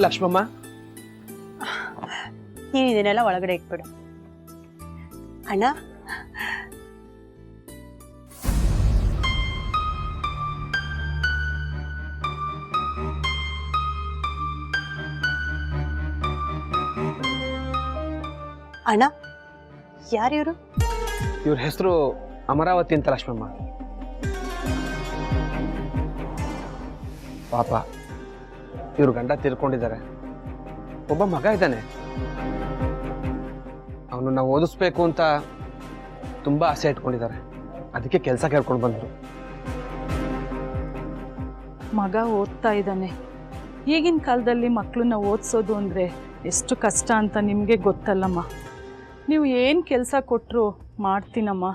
ಲಕ್ಷ್ಮಮ್ಮ, ನೀನು ಇದನ್ನೆಲ್ಲ ಒಳಗಡೆ ಇಟ್ಬಿಡು. ಅಣ್ಣ, ಅಣ್ಣ, ಯಾರಿವರು? ಇವ್ರ ಹೆಸರು ಅಮರಾವತಿ ಅಂತ ಲಕ್ಷ್ಮಮ್ಮ. ಪಾಪ ಇವ್ರ ಗಂಡ ತೀರ್ಕೊಂಡಿದ್ದಾರೆ. ಒಬ್ಬ ಮಗ ಇದ್ದಾನೆ. ಅವನನ್ನ ಓದಿಸ್ಬೇಕು ಅಂತ ತುಂಬಾ ಆಸೆ ಇಟ್ಕೊಂಡಿದ್ದಾರೆ. ಅದಕ್ಕೆ ಕೆಲಸ ಕೇಳ್ಕೊಂಡು ಬಂದರು. ಮಗ ಓದ್ತಾ ಇದ್ದಾನೆ. ಈಗಿನ ಕಾಲದಲ್ಲಿ ಮಕ್ಕಳನ್ನ ಓದಿಸೋದು ಅಂದರೆ ಎಷ್ಟು ಕಷ್ಟ ಅಂತ ನಿಮಗೆ ಗೊತ್ತಲ್ಲಮ್ಮ. ನೀವು ಏನು ಕೆಲಸ ಕೊಟ್ಟರು ಮಾಡ್ತೀನಮ್ಮ.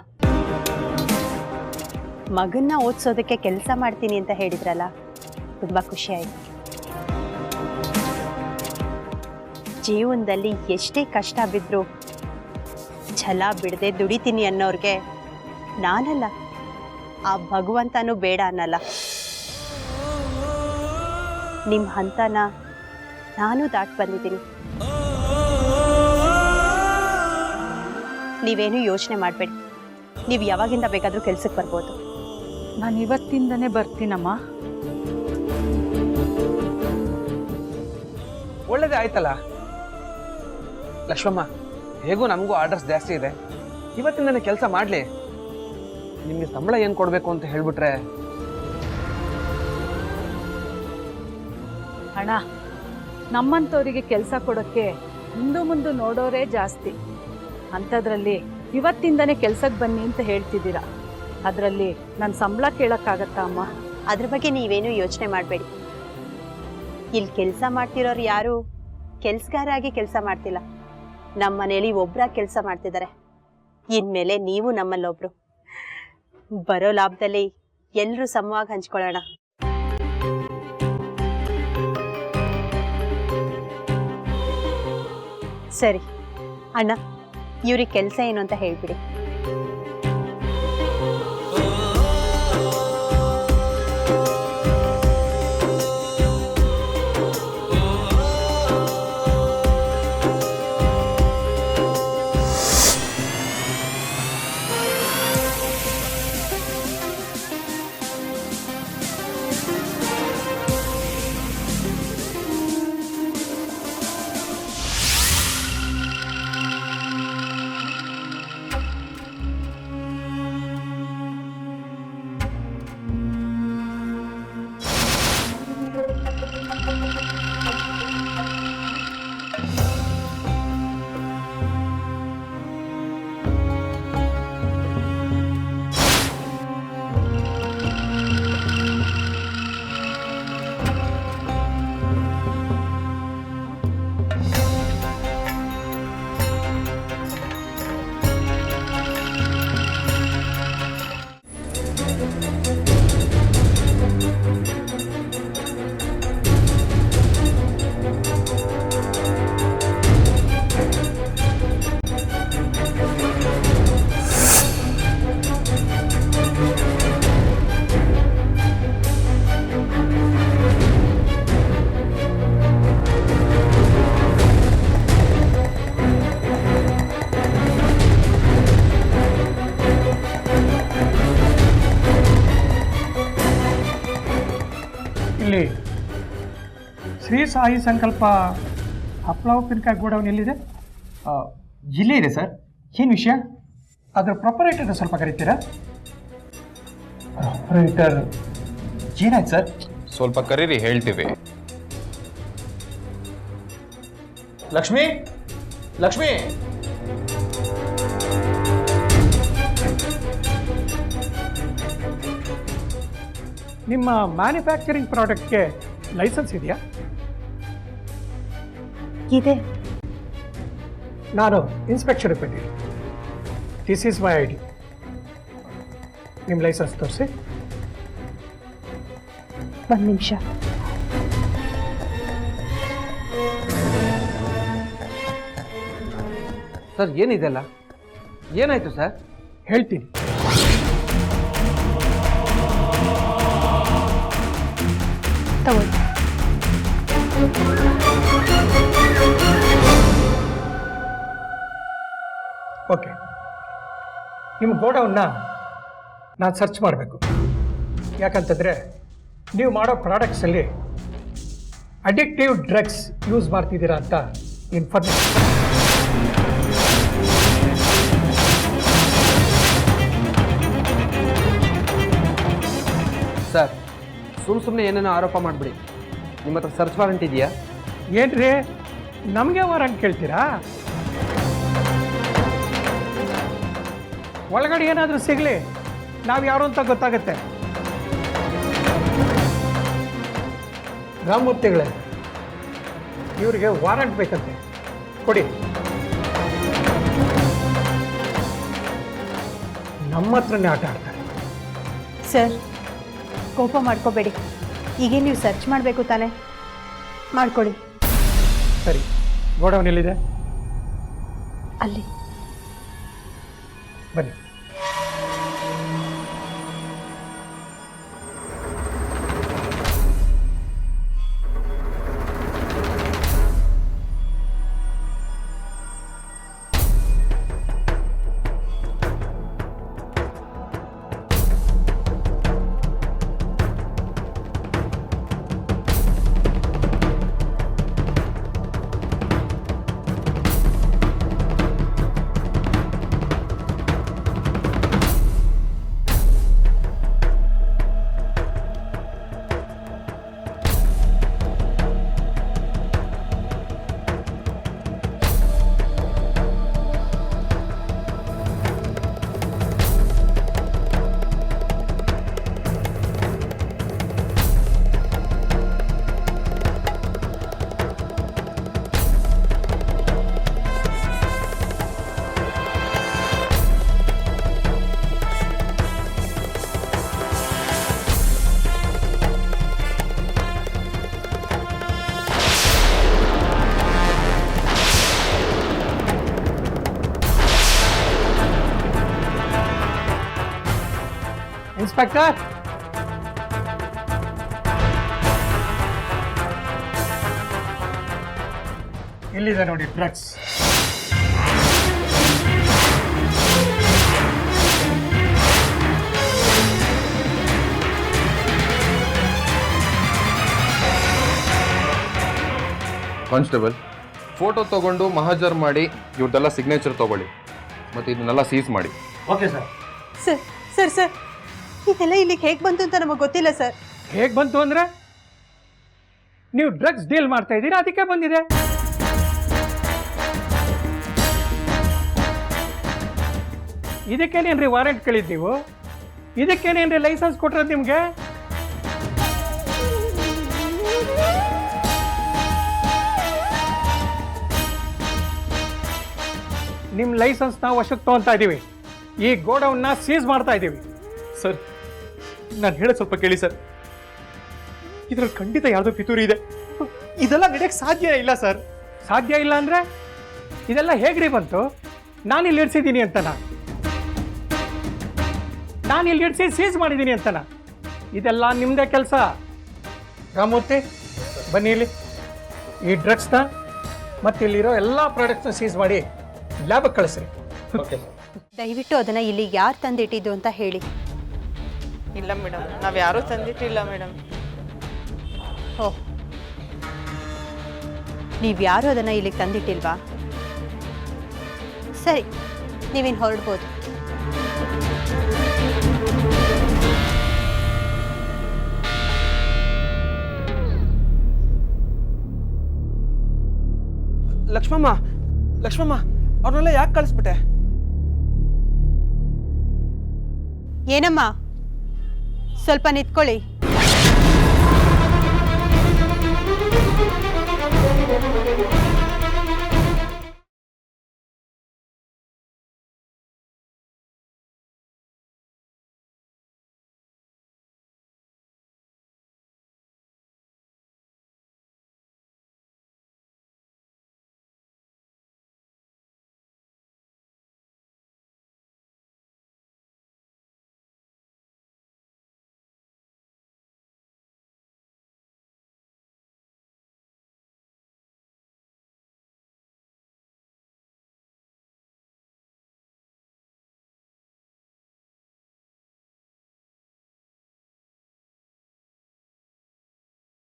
ಮಗನ್ನ ಓದಿಸೋದಕ್ಕೆ ಕೆಲಸ ಮಾಡ್ತೀನಿ ಅಂತ ಹೇಳಿದ್ರಲ್ಲ, ತುಂಬ ಖುಷಿ ಆಯಿತು. ಜೀವನದಲ್ಲಿ ಎಷ್ಟೇ ಕಷ್ಟ ಬಿದ್ದರೂ ಛಲ ಬಿಡದೆ ದುಡಿತೀನಿ ಅನ್ನೋರಿಗೆ ನಾನಲ್ಲ, ಆ ಭಗವಂತನೂ ಬೇಡ ಅನ್ನಲ್ಲ. ನಿಮ್ಮ ಹಂತನ ನಾನು ದಾಟ್ ಬಂದಿದ್ದೀನಿ. ನೀವೇನು ಯೋಚನೆ ಮಾಡಬೇಡಿ. ನೀವು ಯಾವಾಗಿಂದ ಬೇಕಾದರೂ ಕೆಲ್ಸಕ್ಕೆ ಬರ್ಬೋದು. ನಾನು ಇವತ್ತಿಂದನೇ ಬರ್ತೀನಮ್ಮ. ಒಳ್ಳೇದೇ ಆಯ್ತಲ್ಲ ಲಕ್ಷ್ಮಮ್ಮ. ಹೇಗೂ ನಮಗೂ ಆರ್ಡರ್ಸ್ ಜಾಸ್ತಿ ಇದೆ. ಇವತ್ತಿಂದನೇ ಕೆಲಸ ಮಾಡಲಿ. ನಿಮಗೆ ಸಂಬಳ ಏನು ಕೊಡಬೇಕು ಅಂತ ಹೇಳ್ಬಿಟ್ರೆ. ಅಣ್ಣ, ನಮ್ಮಂಥವರಿಗೆ ಕೆಲಸ ಕೊಡೋಕ್ಕೆ ಮುಂದೆ ನೋಡೋರೇ ಜಾಸ್ತಿ. ಅಂಥದ್ರಲ್ಲಿ ಇವತ್ತಿಂದನೇ ಕೆಲ್ಸಕ್ಕೆ ಬನ್ನಿ ಅಂತ ಹೇಳ್ತಿದ್ದೀರಾ. ಅದರಲ್ಲಿ ನನ್ನ ಸಂಬಳ ಕೇಳೋಕ್ಕಾಗತ್ತಾ ಅಮ್ಮ? ಅದ್ರ ಬಗ್ಗೆ ನೀವೇನು ಯೋಚನೆ ಮಾಡಬೇಡಿ. ಇಲ್ಲಿ ಕೆಲಸ ಮಾಡ್ತಿರೋರು ಯಾರು ಕೆಲ್ಸಗಾರಾಗಿ ಕೆಲಸ ಮಾಡ್ತಿಲ್ಲ. ನಮ್ಮ ಮನೇಲಿ ಒಬ್ರಾಗಿ ಕೆಲಸ ಮಾಡ್ತಿದ್ದಾರೆ. ಇನ್ಮೇಲೆ ನೀವು ನಮ್ಮಲ್ಲೊಬ್ರು. ಬರೋ ಲಾಭದಲ್ಲಿ ಎಲ್ಲರೂ ಸಮವಾಗಿ ಹಂಚ್ಕೊಳ್ಳೋಣ. ಸರಿ ಅಣ್ಣ, ಇವ್ರಿಗೆ ಕೆಲಸ ಏನು ಅಂತ ಹೇಳ್ಬಿಡಿ. ಇಲ್ಲಿ ಶ್ರೀ ಸಾಯಿ ಸಂಕಲ್ಪ ಹಪ್ಪಳ ಉಪ್ಪಿನಕಾಯಿ ಗೋಡೌನ್ ಎಲ್ಲಿದೆ? ಇಲ್ಲೇ ಇದೆ ಸರ್. ಏನು ವಿಷಯ? ಅದರ ಪ್ರೊಪರೇಟರ್ ಸ್ವಲ್ಪ ಕರೀತೀರಾ? ಪ್ರೊಪರೇಟರ್ ಏನಾಯ್ತು ಸರ್? ಸ್ವಲ್ಪ ಕರೀರಿ, ಹೇಳ್ತೀವಿ. ಲಕ್ಷ್ಮಿ, ಲಕ್ಷ್ಮಿ, ನಿಮ್ಮ ಮ್ಯಾನುಫ್ಯಾಕ್ಚರಿಂಗ್ ಪ್ರಾಡಕ್ಟ್ಗೆ ಲೈಸೆನ್ಸ್ ಇದೆಯಾ? ಇದೆ. ನಾನು ಇನ್ಸ್ಪೆಕ್ಷನ್ ಬಂದಿದ್ದೀನಿ. This is my ID. ನಿಮ್ಮ ಲೈಸೆನ್ಸ್ ತೋರಿಸಿ. ಒಂದು ನಿಮಿಷ. ಸರ್, ಏನಿದೆಲ್ಲ? ಏನಾಯ್ತು ಸರ್? ಹೇಳ್ತೀನಿ. ತಗೊಳ್ಳಿ. ಓಕೆ, ನಿಮ್ಮ ಗೋಡೌನ್ನ ನಾನು ಸರ್ಚ್ ಮಾಡಬೇಕು. ಯಾಕಂತಂದರೆ ನೀವು ಮಾಡೋ ಪ್ರಾಡಕ್ಟ್ಸಲ್ಲಿ ಅಡಿಕ್ಟಿವ್ ಡ್ರಗ್ಸ್ ಯೂಸ್ ಮಾಡ್ತಿದ್ದೀರಾ ಅಂತ ಇನ್ಫಾರ್ಮೇಷನ್. ಸರ್, ಸುಮ್ಮನೆ ಏನೇನೋ ಆರೋಪ ಮಾಡಿಬಿಡಿ. ನಿಮ್ಮ ಹತ್ರ ಸರ್ಚ್ ವಾರೆಂಟ್ ಇದೆಯಾ? ಏನ್ರಿ ನಮಗೆ ವಾರಂಟ್ ಕೇಳ್ತೀರಾ? ಒಳಗಡೆ ಏನಾದರೂ ಸಿಗಲಿ, ನಾವು ಯಾರು ಅಂತ ಗೊತ್ತಾಗುತ್ತೆ. ರಾಮಮೂರ್ತಿಗಳೇ, ಇವರಿಗೆ ವಾರಂಟ್ ಬೇಕಂತೆ, ಕೊಡಿ. ನಮ್ಮ ಹತ್ರನೇ ಆಟ ಆಡ್ತಾರೆ. ಸರ್, ಕೋಪ ಮಾಡ್ಕೋಬೇಡಿ. ಈಗ ನೀವು ಸರ್ಚ್ ಮಾಡಬೇಕು ತಾನೇ, ಮಾಡ್ಕೊಳ್ಳಿ. ಸರಿ, ಗೋಡೌನ್ ಎಲ್ಲಿದೆ? ಅಲ್ಲಿ ಬನ್ನಿ. ಇನ್ಸ್ಪೆಕ್ಟರ್, ಇಲ್ಲಿದೆ ನೋಡಿ ಡ್ರಗ್ಸ್. ಕಾನ್ಸ್ಟೇಬಲ್, ಫೋಟೋ ತಗೊಂಡು ಮಹಾಜರ್ ಮಾಡಿ ಇವ್ರದ್ದೆಲ್ಲ ಸಿಗ್ನೇಚರ್ ತಗೊಳ್ಳಿ ಮತ್ತು ಇದನ್ನೆಲ್ಲ ಸೀಸ್ ಮಾಡಿ. Okay sir. Sir sir sir ಇದೆಲ್ಲ ಇಲ್ಲಿಗೆ ಹೇಗೆ ಬಂತು ಅಂತ ನಮಗೆ ಗೊತ್ತಿಲ್ಲ ಸರ್. ಹೇಗೆ ಬಂತು ಅಂದರೆ ನೀವು ಡ್ರಗ್ಸ್ ಡೀಲ್ ಮಾಡ್ತಾ ಇದ್ದೀರಾ, ಅದಕ್ಕೆ ಬಂದಿದೆ. ಇದಕ್ಕೇನೇನ್ರಿ ವಾರೆಂಟ್ ಕೇಳಿದ್ದು ನೀವು? ಇದಕ್ಕೇನೇನ್ರಿ ಲೈಸೆನ್ಸ್ ಕೊಟ್ಟಿರೋದು ನಿಮಗೆ? ನಿಮ್ಮ ಲೈಸೆನ್ಸ್ ನಾವು ವಶಕ್ಕೆ ತಗೊತಾ ಇದ್ದೀವಿ. ಈ ಗೋಡೌನ್ನ ಸೀಸ್ ಮಾಡ್ತಾ ಇದ್ದೀವಿ. ಸರ್, ನಾನು ಹೇಳೋದು ಸ್ವಲ್ಪ ಕೇಳಿ ಸರ್. ಇದರಲ್ಲಿ ಖಂಡಿತ ಯಾವುದೋ ಪಿತೂರಿ ಇದೆ. ಇದೆಲ್ಲ ನಡೆಯಕ್ಕೆ ಸಾಧ್ಯ ಇಲ್ಲ ಸರ್. ಸಾಧ್ಯ ಇಲ್ಲ ಅಂದರೆ ಇದೆಲ್ಲ ಹೇಗ್ರಿ ಬಂತು? ನಾನು ಇಲ್ಲಿ ಇಡ್ಸಿದ್ದೀನಿ ಅಂತನಾ? ನಾನು ಇಲ್ಲಿ ಇಡಿಸಿ ಸೀಸ್ ಮಾಡಿದ್ದೀನಿ ಅಂತನಾ? ಇದೆಲ್ಲ ನಿಮ್ಮದೇ ಕೆಲಸ. ರಾಮಮೂರ್ತಿ, ಬನ್ನಿ ಇಲ್ಲಿ. ಈ ಡ್ರಗ್ಸ್ನ ಮತ್ತು ಇಲ್ಲಿರೋ ಎಲ್ಲ ಪ್ರಾಡಕ್ಟ್ಸ್ನ ಸೀಸ್ ಮಾಡಿ ಲ್ಯಾಬಕ್ಕೆ ಕಳಿಸ್ರಿ. ಓಕೆ. ದಯವಿಟ್ಟು ಅದನ್ನ ಇಲ್ಲಿ ಯಾರು ತಂದಿಟ್ಟಿದ್ದು ಅಂತ ಹೇಳಿ. ಇಲ್ಲ ಮೇಡಮ್, ನಾವು ಯಾರೂ ತಂದಿಟ್ಟಿಲ್ಲ ಮೇಡಮ್. ಓಹ್, ನೀವ್ಯಾರು ಅದನ್ನ ಇಲ್ಲಿಗೆ ತಂದಿಟ್ಟಿಲ್ವಾ? ಸರಿ, ನೀವಿನ್ ಹೊರಡ್ಬೋದು. ಲಕ್ಷ್ಮಮ್ಮ, ಲಕ್ಷ್ಮಮ್ಮ, ಅವ್ರನ್ನೆಲ್ಲ ಯಾಕೆ ಕಳಿಸ್ಬಿಟ್ಟೆ? ಏನಮ್ಮ, ಸ್ವಲ್ಪ ನಿಂತ್ಕೊಳ್ಳಿ.